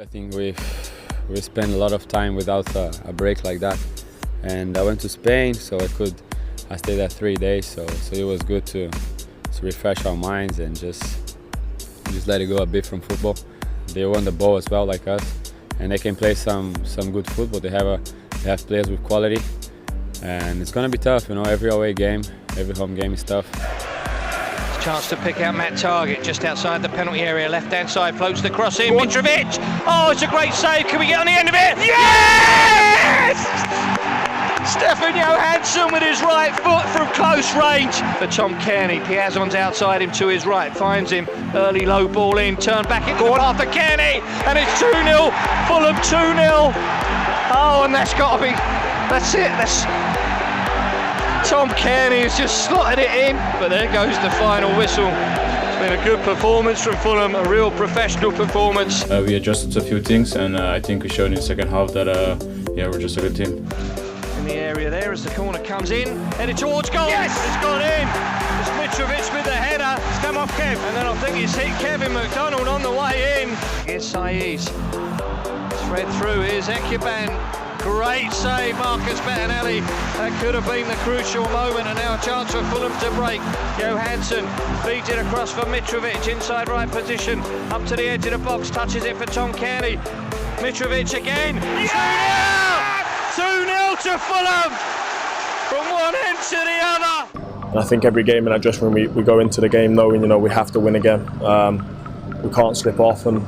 I think we spent a lot of time without a break like that, and I went to Spain, so I stayed there 3 days, so it was good to refresh our minds and just let it go a bit from football. They won the ball as well, like us, and they can play some good football. They have players with quality, and it's gonna be tough. You know, every away game, every home game is tough. Chance to pick out Matt Target just outside the penalty area, left-hand side, floats the cross in, Mitrovic! Oh, it's a great save, can we get on the end of it? Yes! Stefan Johansson with his right foot from close range for Tom Kearney. Piazzon's outside him to his right, finds him, early low ball in, turn back into the path for Kearney, and it's 2-0, Fulham 2-0. Oh, and that's got to be, that's it, Tom Kearney has just slotted it in, but there goes the final whistle. It's been a good performance from Fulham, a real professional performance. We adjusted a few things, and I think we showed in the second half that we're just a good team. In the area there as the corner comes in, headed towards goal. Yes! It's gone in. It's Mitrovic with the header. It's come off Kev, and then I think he's hit Kevin McDonald on the way in. Here's Saiz. Thread through. Here's Ekuban. Great save, Marcus Bettinelli. That could have been the crucial moment, and now a chance for Fulham to break. Johansson feeds it across for Mitrovic, inside right position, up to the edge of the box, touches it for Tom Kearney. Mitrovic again. Yeah! 2-0 to Fulham, from one end to the other. And I think every game in that dressing room, we go into the game knowing, we have to win again. We can't slip off, and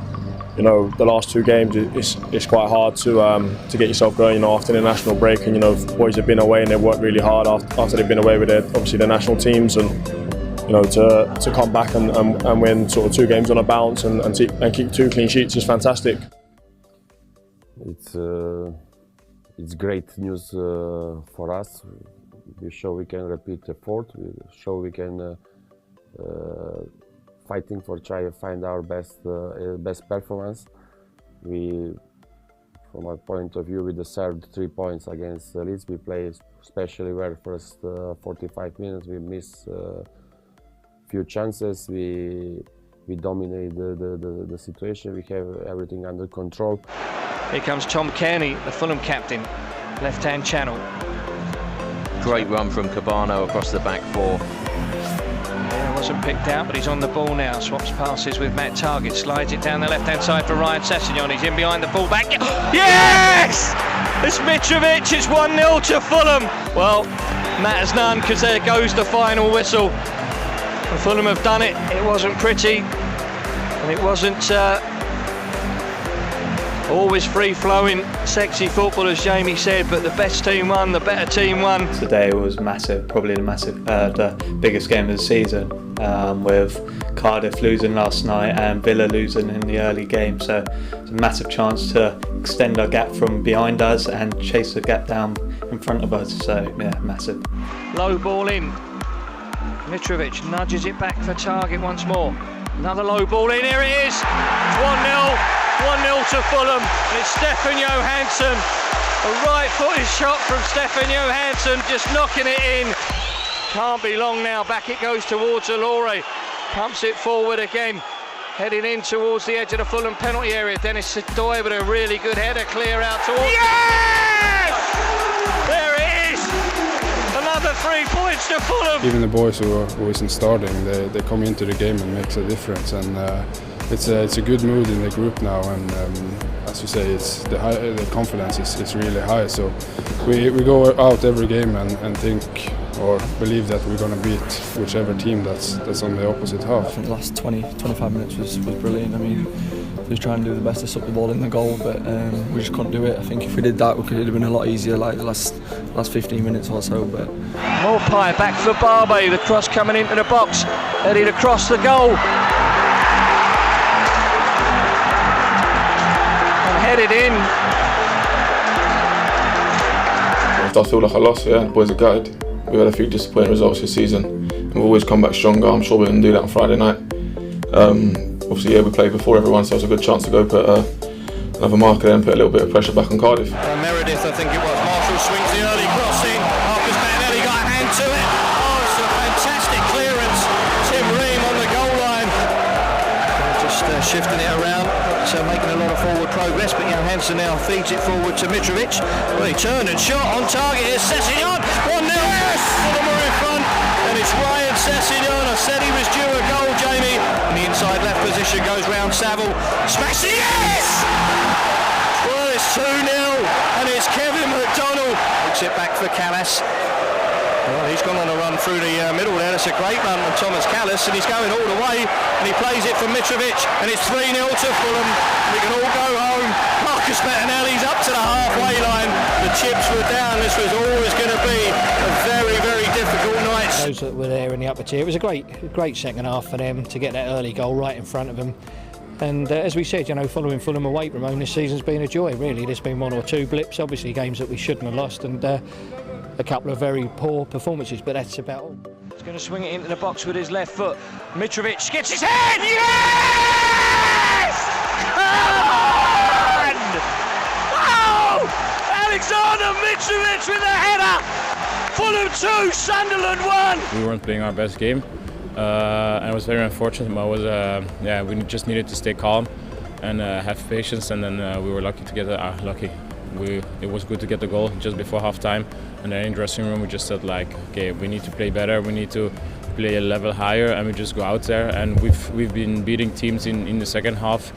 the last two games, it's quite hard to get yourself going, after the national break. And boys have been away and they've worked really hard after they've been away with obviously the national teams, and to come back and win sort of 2 games on a bounce and keep 2 clean sheets is fantastic. It's great news for us. We show we can repeat the fourth. We show we can. Fighting for try to find our best performance. From our point of view, we deserved 3 points against Leeds. We played especially well first 45 minutes. We missed few chances. We dominate the situation. We have everything under control. Here comes Tom Kearney, the Fulham captain, left-hand channel. Great run from Cabano across the back 4. Wasn't picked out, but he's on the ball now. Swaps passes with Matt Target, slides it down the left-hand side for Ryan Sessegnon. He's in behind the full-back. Yes! It's Mitrovic, it's 1-0 to Fulham. Well, matters none, because there goes the final whistle. And Fulham have done it. It wasn't pretty, and it wasn't always free-flowing, sexy football, as Jamie said, but the best team won, the better team won. Today was massive, probably the biggest game of the season, with Cardiff losing last night and Villa losing in the early game. So it's a massive chance to extend our gap from behind us and chase the gap down in front of us. So yeah, massive. Low ball in. Mitrovic nudges it back for Target once more. Another low ball in, here it is. 1-0. 1-0 to Fulham. It's Stefan Johansson. A right-footed shot from Stefan Johansson, just knocking it in. Can't be long now. Back it goes towards Allore. Pumps it forward again. Heading in towards the edge of the Fulham penalty area. Dennis Sedoy with a really good header clear out towards... Yes! There it is! Another 3 points to Fulham. Even the boys who isn't starting, they come into the game and makes a difference. And it's a good mood in the group now, and as you say, the confidence is really high. So we go out every game and think or believe that we're going to beat whichever team that's on the opposite half. I think the last 20-25 minutes was brilliant. I mean, we were trying to do the best to stop the ball in the goal, but we just couldn't do it. I think if we did that, it could have been a lot easier, like the last 15 minutes or so. But Morpie back for Barbe, the cross coming into the box, headed across the goal. Headed in. It does feel like a loss, yeah. The boys are gutted. We've had a few disappointing results this season, and we've always come back stronger. I'm sure we're going to do that on Friday night. Obviously, we played before everyone, so it's a good chance to go put another marker there and put a little bit of pressure back on Cardiff. Meredith, I think it was. Marshall swings the early cross in. Marcus Bettinelli got a hand to it. Oh, it's a fantastic clearance. Tim Ream on the goal line. Just shifting it around, so making a lot of forward progress, but Johansson now feeds it forward to Mitrovic. Well, he turned and shot on target. Here's Sessignon. 1-0. Yes! Fulham are in front, and it's Ryan Sessignon. I said he was due a goal, Jamie. In the inside left position goes round Saville. Smash it. Yes! Well, it's 2-0, and it's Kevin McDonald. Looks it back for Callas. Well, he's gone on a run through the middle there. That's a great run from Thomas Callas, and he's going all the way, and he plays it for Mitrovic, and it's 3-0 to Fulham. We can all go home. Marcus Bettinelli's up to the halfway line. The chips were down. This was always going to be a very, very difficult night. Those that were there in the upper tier, it was a great second half for them to get that early goal right in front of them. And as we said, you know, following Fulham away, Ramon, this season's been a joy, really. There's been one or two blips, obviously games that we shouldn't have lost, and a couple of very poor performances, but that's about all. He's going to swing it into the box with his left foot. Mitrovic gets his head. Yes! Oh! Alexander Mitrovic with a header. Fulham 2, Sunderland 1. We weren't playing our best game, and it was very unfortunate. But we just needed to stay calm and have patience, and then we were lucky to get lucky. It was good to get the goal just before half-time, and then in the dressing room we just said, like, okay, we need to play better, we need to play a level higher, and we just go out there. And we've been beating teams in the second half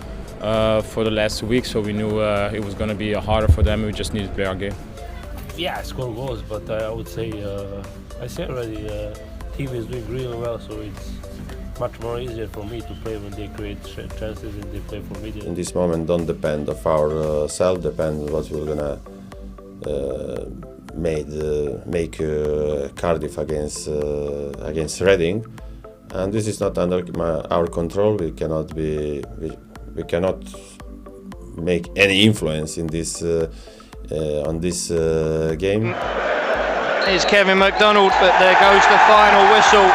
for the last 2 weeks, so we knew it was going to be harder for them. We just needed to play our game. Yeah, score goals, but I would say, I said already, team is doing really well, so it's much more easier for me to play when they create chances and they play for me. In this moment, don't depend of our self, depend what we're gonna make Cardiff against Reading, and this is not under our control. We cannot make any influence in this on this game. Here's Kevin McDonald, but there goes the final whistle.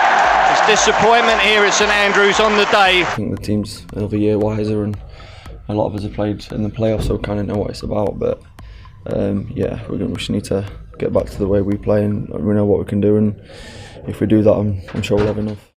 It's disappointment here at St Andrews on the day. I think the team's another year wiser, and a lot of us have played in the playoffs, so kind of know what it's about. But yeah, we just need to get back to the way we play, and we know what we can do. And if we do that, I'm sure we'll have enough.